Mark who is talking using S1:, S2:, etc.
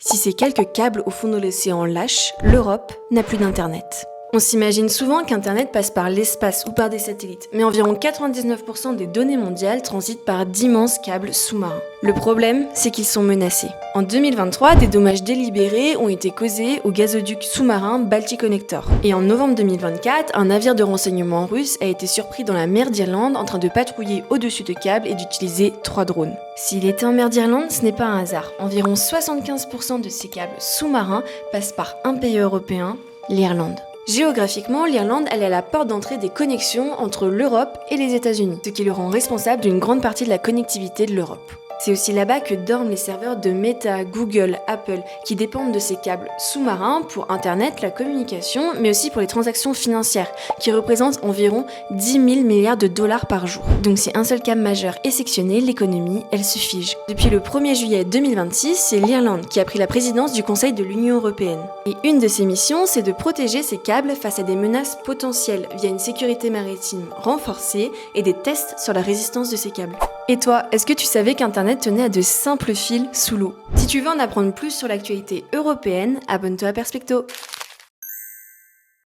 S1: Si ces quelques câbles au fond de l'océan lâchent, l'Europe n'a plus d'Internet. On s'imagine souvent qu'Internet passe par l'espace ou par des satellites, mais environ 99% des données mondiales transitent par d'immenses câbles sous-marins. Le problème, c'est qu'ils sont menacés. En 2023, des dommages délibérés ont été causés au gazoduc sous-marin Baltic-Connector. Et en novembre 2024, un navire de renseignement russe a été surpris dans la mer d'Irlande en train de patrouiller au-dessus de câbles et d'utiliser 3 drones. S'il était en mer d'Irlande, ce n'est pas un hasard. Environ 75% de ces câbles sous-marins passent par un pays européen, l'Irlande. Géographiquement, l'Irlande elle est à la porte d'entrée des connexions entre l'Europe et les États-Unis, ce qui le rend responsable d'une grande partie de la connectivité de l'Europe. C'est aussi là-bas que dorment les serveurs de Meta, Google, Apple, qui dépendent de ces câbles sous-marins pour Internet, la communication, mais aussi pour les transactions financières, qui représentent environ 10 000 milliards de dollars par jour. Donc si un seul câble majeur est sectionné, l'économie, elle se fige. Depuis le 1er juillet 2026, c'est l'Irlande qui a pris la présidence du Conseil de l'Union européenne. Et une de ses missions, c'est de protéger ces câbles face à des menaces potentielles via une sécurité maritime renforcée et des tests sur la résistance de ces câbles. Et toi, est-ce que tu savais qu'Internet tenait à de simples fils sous l'eau ? Si tu veux en apprendre plus sur l'actualité européenne, abonne-toi à Perspecto.